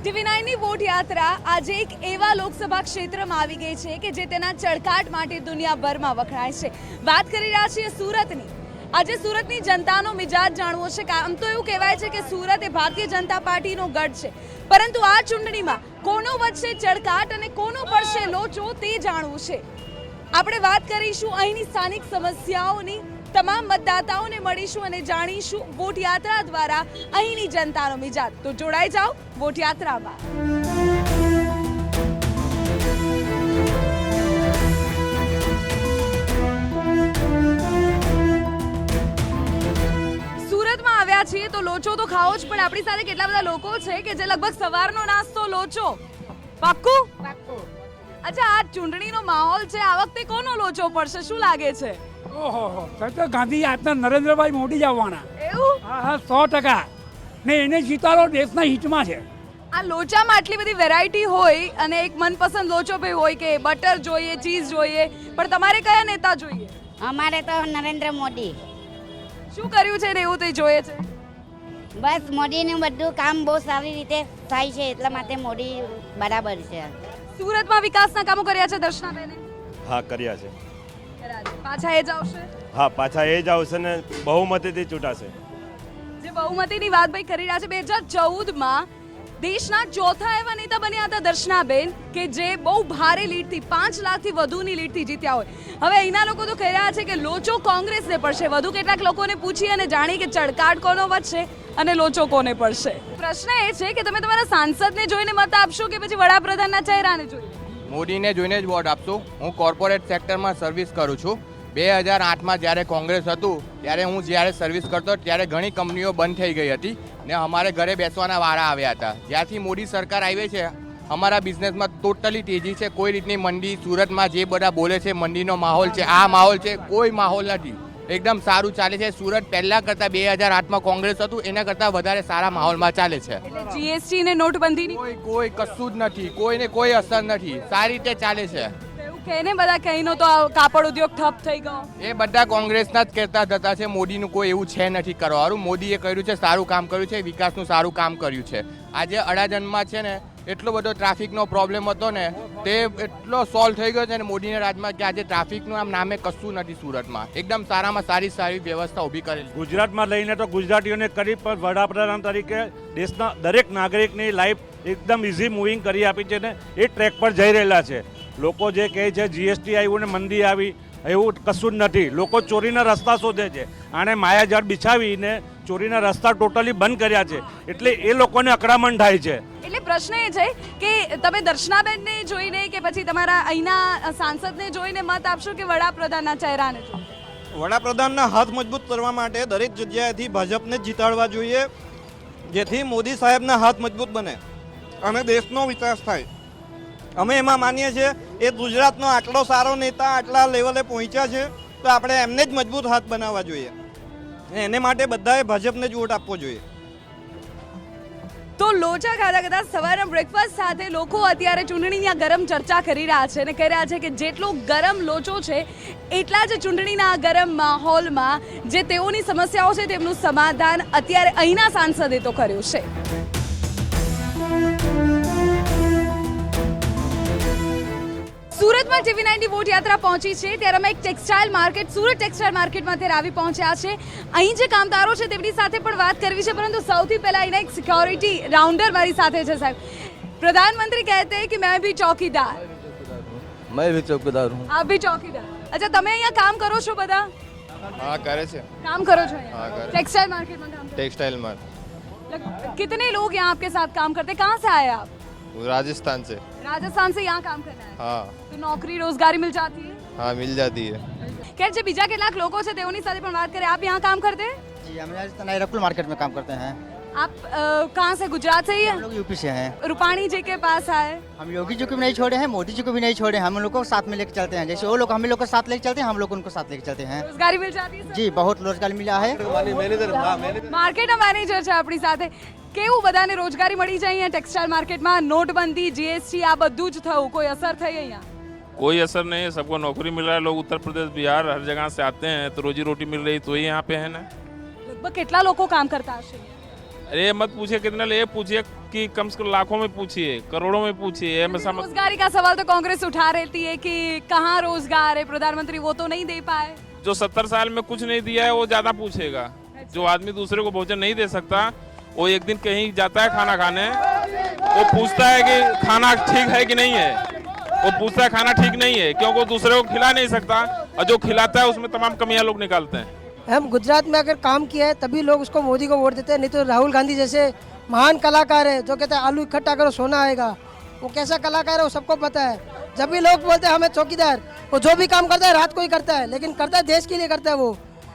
ટીવી9ની vote યાત્રા આજે એક એવા લોકસભા ક્ષેત્રમાં આવી ગઈ છે કે જે તેના ચળકાટ માટે દુનિયાભરમાં વખણાય છે. વાત કરી રહ્યા છીએ સુરતની. આજે સુરતની જનતાનો મિજાજ જાણવો છે. આમ તો એવું કહેવાય છે કે સુરત એ ભારતીય જનતા પાર્ટીનો ગઢ છે, પરંતુ આ ચૂંટણીમાં કોનો વધશે ચળકાટ અને કોનો પડશે લોચો તે જાણવું છે. આપણે વાત કરીશું અહીંની સ્થાનિક સમસ્યાઓની. તમામ મતદાતાઓને મળીશું અને જાણીશું વોટ યાત્રા દ્વારા અહીંની જનતાનો મિજાજ. તો જોડાઈ જાઓ વોટ યાત્રામાં. સુરતમાં આવ્યા છીએ તો લોચો તો ખાવો જ, પણ આપણી સાથે કેટલા બધા લોકો છે કે જે લગભગ સવારનો નાસ્તો લોચો. પાક્કું? અચ્છા, આ ચૂંટણીનો માહોલ છે, આ વખતે કોનો લોચો પડશે, શું લાગે છે? ઓહો, તો ગાંધી આપના નરેન્દ્રભાઈ મોદી જ આવવાના. એવું? હા, 100%. ને એને જીતાડો દેશના હિતમાં છે. આ લોચામાં આટલી બધી વેરાયટી હોય અને એક મનપસંદ લોચો ભાઈ હોય કે બટર જોઈએ, ચીઝ જોઈએ, પણ તમારે કયા નેતા જોઈએ? અમારે તો નરેન્દ્ર મોદી. શું કર્યું છે ને એવું તે જોઈએ છે? બસ મોદીનું બધું કામ બહુ સારી રીતે થાય છે, એટલા માટે મોદી બરાબર છે. સુરતમાં વિકાસના કામો કર્યા છે દર્શનાબેને? હા, કર્યા છે. પાછા એ જ આવશે? હા, પાછા એ જ આવશે ને બહુમતીથી ચૂંટાશે. જે બહુમતીની વાત ભાઈ કરી રહ્યા છે, 2014માં દેશના ચોથા એવા નેતા બન્યા હતા દર્શનાબેન કે જે બહુ ભારે લીડથી 5 લાખથી વધુની લીડથી જીત્યા હોય. હવે અહીંના લોકો તો કહી રહ્યા છે કે લોચો કોંગ્રેસને પડશે. વધુ કેટલાક લોકોને પૂછી અને જાણી કે ચળકાટ કોનો વધશે અને લોચો કોને પડશે. પ્રશ્ન એ છે કે તમે તમારા સાંસદને જોઈને મત આપશો કે પછી વડાપ્રધાનના ચહેરાને જોઈને? મોદીને જોઈને જ વોટ આપશું. હું કોર્પોરેટ સેક્ટરમાં સર્વિસ કરું છું. 2008માં જ્યારે કોંગ્રેસ હતું ત્યારે હું જ્યારે સર્વિસ કરતો ત્યારે ઘણી કંપનીઓ બંધ થઈ ગઈ હતી ને અમારે ઘરે બેસવાના વારા આવ્યા હતા. જ્યારથી મોદી સરકાર આવી છે અમારા બિઝનેસમાં ટોટલી તેજી છે. કોઈ રીતની મંદી, સુરતમાં જે બધા બોલે છે મંદીનો માહોલ છે, આ માહોલ છે, કોઈ માહોલ નથી. એકદમ સારું ચાલે છે. સુરત પહેલાં કરતાં 2008માં કોંગ્રેસ હતું એના કરતાં વધારે સારા માહોલમાં ચાલે છે. એટલે જીએસટી ને નોટબંધીની કોઈ કશું જ નથી, કોઈને કોઈ અસર નથી, સારી રીતે ચાલે છે. એવું કહીને બધા કહીનો તો આ કાપડ ઉદ્યોગ ઠપ થઈ ગયો. એ બધા કોંગ્રેસના જ કહેતા જતા છે. મોદીનું કોઈ એવું છે નથી કરવાનું. મોદીએ કર્યું છે, સારું કામ કર્યું છે, વિકાસનું સારું કામ કર્યું છે. આજે અડાજણમાં છે ને એટલો બધો ટ્રાફિકનો પ્રોબ્લેમ હતો ને તે એટલો સોલ્વ થઈ ગયો છે ને મોદીના રાજમાં કે આજે ટ્રાફિકનું આમ નામે કશું નથી સુરતમાં. એકદમ સારામાં સારી વ્યવસ્થા ઊભી કરેલી. ગુજરાતમાં લઈને તો ગુજરાતીઓને કરી પણ વડાપ્રધાન તરીકે દેશના દરેક નાગરિકની લાઈફ એકદમ ઇઝી મૂવિંગ કરી આપી છે ને એ ટ્રેક પર જઈ રહેલા છે. લોકો જે કહે છે જીએસટી આવ્યું ને મંદી આવી, એવું કશું જ નથી. લોકો ચોરીના રસ્તા શોધે છે. આણે માયાજાળ બિછાવીને ચોરીના રસ્તા ટોટલી બંધ કર્યા છે, એટલે એ લોકોને અકળામણ થાય છે. એટલે પ્રશ્ન એ છે કે તમે દર્શનાબેનને જોઈને કે પછી તમારા અહીંના સાંસદને જોઈને મત આપશો કે વડાપ્રધાનના ચહેરાને જોઈને? વડાપ્રધાનના હાથ મજબૂત કરવા માટે દરેક જગ્યાએથી ભાજપને જ જીતાડવા જોઈએ, જેથી મોદી સાહેબના હાથ મજબૂત બને અને દેશનો વિકાસ થાય. અમે એમાં માનીએ છીએ એ ગુજરાતનો આટલો સારો નેતા આટલા લેવલે પહોંચ્યા છે તો આપણે એમને જ મજબૂત હાથ બનાવવા જોઈએ. એને માટે બધાએ ભાજપને જ વોટ આપવો જોઈએ. તો લોચા ખાધા કદાચ સવારના બ્રેકફાસ્ટ સાથે લોકો અત્યારે ચૂંટણીની આ ગરમ ચર્ચા કરી રહ્યા છે અને કહી રહ્યા છે કે જેટલો ગરમ લોચો છે એટલા જ ચૂંટણીના આ ગરમ માહોલમાં જે તેઓની સમસ્યાઓ છે તેમનું સમાધાન અત્યારે અહીંના સાંસદે તો કર્યું છે. સુરતમાં ટીવી9ની વોટ યાત્રા પહોંચી છે ત્યારે અમે એક ટેક્સટાઇલ માર્કેટ, સુરત ટેક્સટાઇલ માર્કેટમાં અત્યારે આવી પહોંચ્યા છે. અહીં જે કામદારો છે તેમની સાથે પણ વાત કરવી છે, પરંતુ સૌથી પહેલા અહીંના એક સિક્યોરિટી રાઉન્ડર મારી સાથે છે. સાહેબ, प्रधानमंत्री कहते हैं कि मैं भी चौकीदार. मैं भी चौकीदार हूँ. आप भी चौकीदार. अच्छा, તમે અહીંયા કામ કરો છો? બધા હા, કરે છે. काम करो છો? हाँ, कर। टेक्सटाइल मार्केट में काम करते टेक्सटाइल में हैं? कितने लोग यहाँ आपके साथ काम करते हैं? कहाँ से आए आप? राजस्थान से. राजस्थान से यहाँ काम करना है हाँ तो नौकरी रोजगारी मिल जाती है? हाँ, मिल जाती है. खैर, जो बीजा કેટલાક લોકો છે તેઓની સાથે પણ વાત કરીએ. आप यहाँ काम करते हैं? जी, हम राजस्थान एयरपोर्ट मार्केट में काम करते हैं. आप कहाँ से? गुजरात से ही हम है? लोग यूपी से हैं. रूपाणी जी के पास आए. हम योगी जी को भी नहीं छोड़े हैं, मोदी जी को भी नहीं छोड़े. हम लोग को साथ में लेकर चलते हैं. जैसे वो लोग हम लोग को साथ लेकर चलते हैं, हम लोग उनको साथ लेकर चलते हैं. रोजगारी मिल जाती है? जी, बहुत रोजगार मिला है. માર્કેટના મેનેજર છે આપણી સાથે. કેવું બધાને રોજગારી મળી જાય અહીંયા ટેક્સટાઇલ માર્કેટમાં? નોટબંધી, જીએસટી આ બધું જ થયું, કોઈ અસર થઈ અહીંયા? कोई असर नहीं है, सबको नौकरी मिल रहा है. लोग उत्तर प्रदेश, बिहार हर जगह से आते हैं तो रोजी रोटी मिल रही, तो ही यहाँ पे है ना. લગભગ કેટલા લોકો કામ કરતા હશે? अरे मत पूछिए कितने ले, पूछिए कि कम से कम लाखों में पूछिए, करोड़ों में पूछिए। मैं समझ रोजगारी का सवाल तो कांग्रेस उठा रहती है कि कहाँ रोजगार है, प्रधानमंत्री वो तो नहीं दे पाए। जो 70 साल में कुछ नहीं दिया है वो ज्यादा पूछेगा। जो आदमी दूसरे को भोजन नहीं दे सकता, वो एक दिन कहीं जाता है खाना खाने, वो पूछता है कि खाना ठीक है कि नहीं है। वो पूछता है खाना ठीक नहीं है, क्योंकि वो दूसरे को खिला नहीं सकता, और जो खिलाता है उसमें तमाम कमियां लोग निकालते हैं। हम गुजरात में अगर काम किया है तभी लोग उसको मोदी को वोट देते हैं, नहीं तो राहुल गांधी जैसे महान कलाकार है जो कहते हैं आलू इकट्ठा करो सोना आएगा, वो कैसा कलाकार है वो सबको पता है। जब भी लोग बोलते हैं हमें चौकीदार, वो जो भी काम करता है रात को ही करता है, लेकिन करता है देश के लिए करता है वो,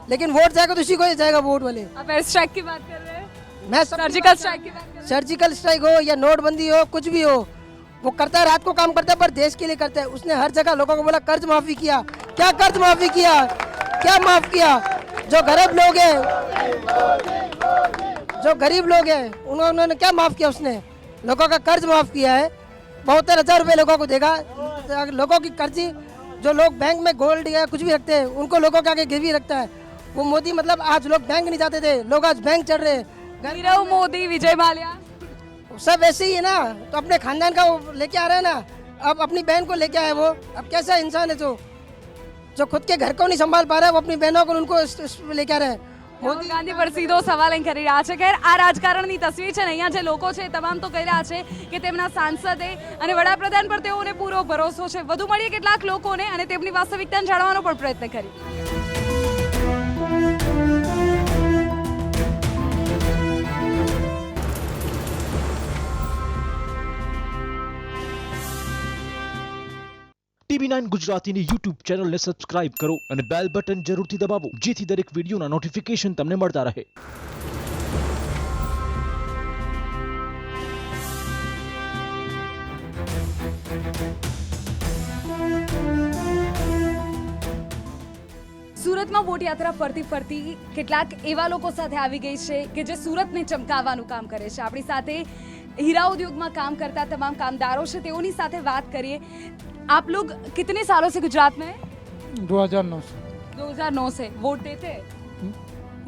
लेकिन वोट जाएगा तो उसी को ही जाएगा वोट वाले। आप एयर स्ट्राइक की बात कर रहे हैं, मैं सर्जिकल स्ट्राइक की बात कर रहे हैं। सर्जिकल स्ट्राइक हो या नोटबंदी हो कुछ भी हो, वो करता है रात को काम करता है पर देश के लिए करता है। उसने हर जगह लोगों को बोला कर्ज माफी किया, क्या कर्ज माफी किया, क्या माफ किया। जो गरीब लोग हैं, जो गरीब लोग हैं उन्होंने क्या माफ किया, उसने लोगों का कर्ज माफ किया है। 72,000 रुपये लोगों को देगा। लोगों की कर्जी जो लोग बैंक में गोल्ड या कुछ भी रखते हैं उनको लोगों के आगे गिरवी रखता है वो मोदी। मतलब आज लोग बैंक नहीं जाते थे, लोग आज बैंक चढ़ रहे हैं। नीरव मोदी, विजय माल्या सब ऐसे ही है ना, तो अपने खानदान का वो लेके आ रहा है ना, अब अपनी बहन को लेके आए वो। अब कैसा इंसान है जो खुद के घर को नहीं संभाल पा रहा है, वो अपनी बहनों को उनको लेके आ रहे हैं। રાહુલ ગાંધી પર સીધો સવાલ અહીં કરી રહ્યા છે. ખેર આ રાજકારણની તસવીર છે ને, અહીંયા જે લોકો છે તમામ તો કહી રહ્યા છે કે તેમના સાંસદે અને વડાપ્રધાન પર તેઓને પૂરો ભરોસો છે. વધુ મળીએ કેટલાક લોકોને અને તેમની વાસ્તવિકતાને જાણવાનો પણ પ્રયત્ન કરીએ. TV9 ગુજરાતીની YouTube ચેનલને સબસ્ક્રાઇબ કરો અને બેલ બટન જરૂરથી દબાવો જેથી દરેક વિડીયોના નોટિફિકેશન તમને મળતા રહે. સુરતમાં વોટ યાત્રા ફરતી ફરતી કેટલાક એવા લોકો સાથે આવી ગઈ છે કે જે સુરતને ચમકાવવાનું કામ કરે છે. આપણી સાથે हीरा उद्योग में काम करता तमाम कामदारों से तेओनी साथे बात करिए. आप लोग कितने सालों से गुजरात में हैं? 2009 से. 2009 से. वोट देते हैं?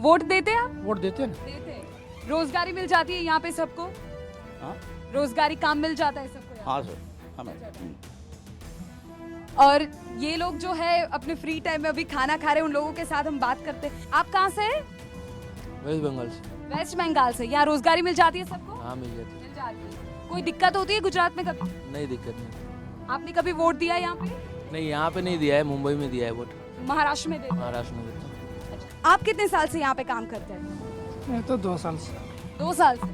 वोट देते हैं आप? वोट देते हैं ना. देते हैं. रोजगारी मिल जाती है यहाँ पे सबको? हाँ. रोजगारी काम मिल जाता है सबको? हाँ सर, हमें. और ये लोग जो है अपने फ्री टाइम में अभी खाना खा रहे हैं, उन लोगों के साथ हम बात करते हैं. आप कहाँ से हैं? वेस्ट बंगाल से. वेस्ट बंगाल से. यहाँ रोजगारी मिल जाती है सबको? हाँ मिल जाती है. कोई दिक्कत होती है गुजरात में कभी? नहीं दिक्कत नहीं. आपने कभी वोट दिया यहाँ पे? नहीं यहाँ पे नहीं दिया है, मुंबई में दिया है वोट. महाराष्ट्र में देते? महाराष्ट्र में देता हूँ. आप कितने साल से यहाँ पे काम करते हैं? मैं तो 2 साल से. 2 साल से.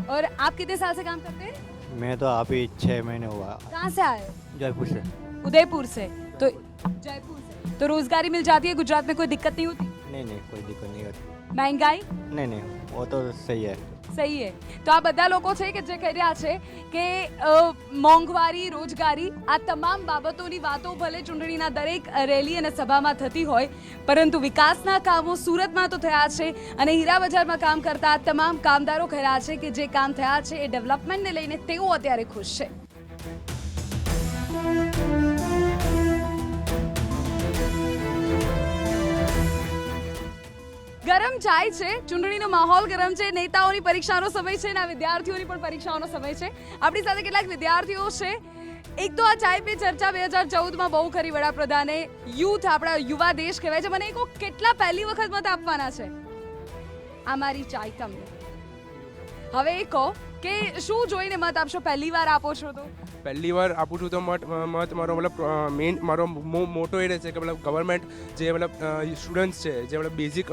और आप कितने साल से काम करते हैं? मैं तो अभी 6 महीने हुआ. कहाँ से आए? जयपुर से. उदयपुर से. तो जयपुर से तो रोजगारी मिल जाती है गुजरात में, कोई दिक्कत नहीं होती? नहीं कोई दिक्कत नहीं होती. महंगाई? नहीं वो तो सही है. સહી હે. તો આ બધા લોકો છે કે જે કહી રહ્યા છે કે મોંઘવારી, રોજગારી, આ તમામ બાબતોની વાતો ભલે ચૂંટણીના દરેક રેલી અને સભામાં થતી હોય, પરંતુ વિકાસના કામો સુરતમાં તો થયા છે. અને હીરા બજારમાં કામ કરતા તમામ કામદારો કહી રહ્યા છે કે જે કામ થયા છે એ ડેવલપમેન્ટને લઈને તેઓ અત્યારે ખુશ છે. ગરમ ચાય છે, ચૂંટણીનો માહોલ ગરમ છે, નેતાઓની પરીક્ષાનો સમય છે અને આ વિદ્યાર્થીઓની પણ પરીક્ષાનો સમય છે. આપણી સાથે કેટલાક વિદ્યાર્થીઓ છે. એક તો આ ચાય પે ચર્ચા 2014માં બહુ ખરી. વડાપ્રધાને યુથ, આપણા યુવા દેશ કહેવાય છે. મને કહો, કેટલા પહેલી વખત મત આપવાના છે? આ મારી ચાય તમને. હવે એ કહો કે શું જોઈને મત આપશો? પહેલી વાર આપો છો તો? પહેલી વાર આપું છું તો મત મારો મતલબ મેઇન મારો મોટો એ રહેશે કે મતલબ ગવર્મેન્ટ જે મતલબ સ્ટુડન્ટ્સ છે, જે મતલબ બેઝિક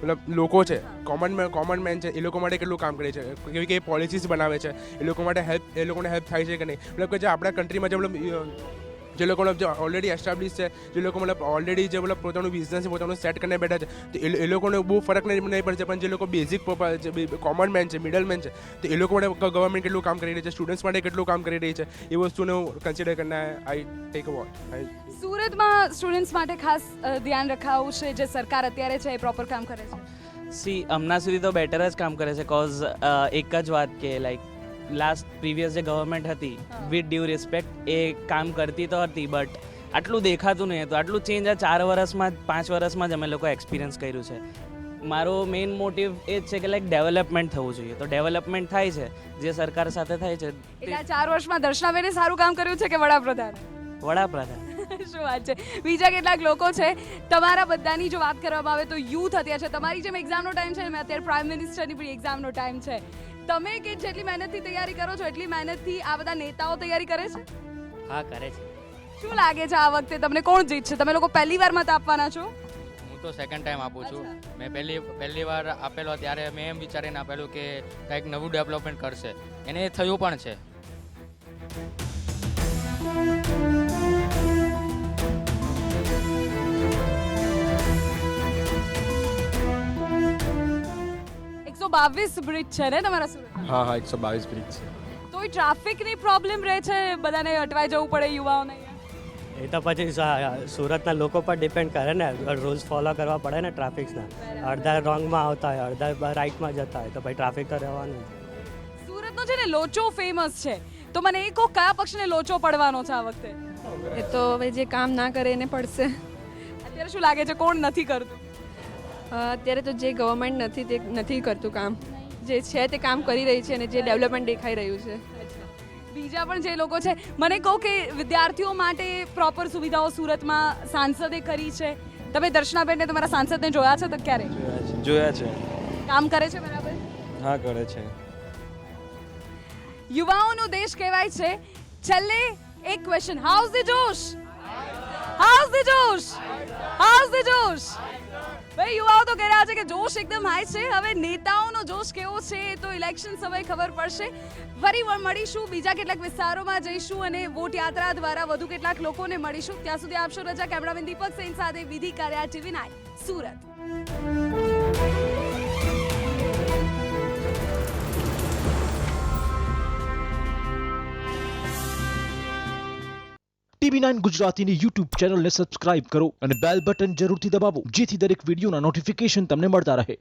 મતલબ લોકો છે, કોમન મેન છે, એ લોકો માટે કેટલું કામ કરે છે, કેવી કઈ પોલિસીસ બનાવે છે, એ લોકો માટે એ લોકોને હેલ્પ થાય છે કે નહીં. મતલબ કે જે આપણા કન્ટ્રીમાં જે મતલબ જે લોકો મતલબ જે ઓલરેડી એસ્ટાબ્લિશ છે, જે લોકો મતલબ ઓલરેડી જે મતલબ પોતાનું બિઝનેસ પોતાનું સેટ કરીને બેઠા છે, તો એ લોકોને બહુ ફરક નહીં પડશે. પણ જે લોકો બેઝિક કોમન મેન છે, મિડલ મેન છે, તો એ લોકો માટે ગવર્મેન્ટ કેટલું કામ કરી રહી છે, સ્ટુડન્ટ્સ માટે કેટલું કામ કરી રહી છે, એ વસ્તુને હું કન્સિડર કરીને આઈ ટેક અ વોટ. સુરતમાં સ્ટુડન્ટ્સ માટે ખાસ ધ્યાન રખાવું છે, જે સરકાર અત્યારે છે એ પ્રોપર કામ કરે છે. હમણાં સુધી તો બેટર જ કામ કરે છે. કોઝ એક જ વાત કે લાઈક લાસ્ટ પ્રીવિયસ જે ગવર્મેન્ટ હતી, વિથ ડ્યુ રિસ્પેક્ટ, એ કામ કરતી તો હતી, બટ આટલું દેખાતું નહીં હતું. આટલું ચેન્જ આ 4 વર્ષમાં 5 વર્ષમાં જ અમે લોકો એક્સપિરિયન્સ કર્યું છે. મારો મેઇન મોટિવ એ જ છે કે લાઈક ડેવલપમેન્ટ થવું જોઈએ. તો ડેવલપમેન્ટ થાય છે જે સરકાર સાથે થાય છે. એટલે આ 4 વર્ષમાં દર્શનાબેને સારું કામ કર્યું છે કે વડાપ્રધાન? વડાપ્રધાન. શું વાત છે. બીજા કેટલાક લોકો છે. તમારા બધાની જો વાત કરવામાં આવે તો યુથ અત્યારે છે, તમારી જેમ એક્ઝામનો ટાઈમ છે ને અત્યારે પ્રાઇમ મિનિસ્ટરની પણ એક્ઝામનો ટાઈમ છે. તમે કે જેટલી મહેનતથી તૈયારી કરો છો એટલી મહેનતથી આ બધા નેતાઓ તૈયારી કરે છે? હા, કરે છે. શું લાગે છે આ વખતે તમને કોણ જીતશે? તમે લોકો પહેલી વાર મત આપવાના છો? હું તો સેકન્ડ ટાઈમ આપું છું. મેં પહેલી વાર આપેલો ત્યારે મેં એમ વિચારીને આપેલું કે કંઈક નવું ડેવલપમેન્ટ કરશે, એને થયું પણ છે. બ્રિજ છે ને તમારા સુરતમાં? હા હા 122 બ્રિજ છે. તો એ ટ્રાફિકની પ્રોબ્લેમ રહે છે, બધાને અટવાઈ જવું પડે યુવાઓને? એ તો પછી સુરતના લોકો પર ડિપેન્ડ કરે ને, રૂલ્સ ફોલો કરવા પડે ને ટ્રાફિકના. અડધા રોંગમાં આવતા હોય, અડધા રાઈટમાં જતા હોય, તો ભાઈ ટ્રાફિક તો રહેવાનું. સુરતનો છે ને લોચો ફેમસ છે, તો મને એ કહો કયા પક્ષને લોચો પડવાનો છે આ વખતે? એ તો હવે જે કામ ના કરે એને પડશે. અત્યારે શું લાગે છે કોણ નથી કરતું? અત્યારે તો જે ગવર્મેન્ટ નથી તે નથી કરતું કામ, જે છે તે કામ કરી રહી છે અને જે ડેવલપમેન્ટ દેખાઈ રહ્યું છે. બીજા પણ જે લોકો છે, મને કહો કે વિદ્યાર્થીઓ માટે પ્રોપર સુવિધાઓ સુરતમાં સાંસદે કરી છે? તમે દર્શનાબેનને તમારા સાંસદને જોયા છે તો ક્યારે? જોયા છે. કામ કરે છે બરાબર? હા, કરે છે. યુવાઓનો દેશ કહેવાય છે. છેલ્લે એક ક્વેશ્ચન, હાઉઝ ધ જોશ? હાઉઝ ધ જોશ? હાઉઝ ધ જોશ? ભાઈ યુવાઓ તો કહી રહ્યા છે કે જોશ એકદમ હાઈ છે. હવે નેતાઓનો જોશ કેવો છે એ તો ઇલેક્શન સમય ખબર પડશે. ફરી મળીશું, બીજા કેટલાક વિસ્તારોમાં જઈશું અને વોટ યાત્રા દ્વારા વધુ કેટલાક લોકોને મળીશું. ત્યાં સુધી આપશો રજા. કેમેરામેન દીપક સેન સાથે વિધિ કર્યા, TV9 સુરત. TV9 ગુજરાતીની YouTube ચેનલને સબસ્ક્રાઇબ કરો અને બેલ બટન જરૂરથી દબાવો જેથી દરેક વિડીયોના નોટિફિકેશન તમને મળતા રહે.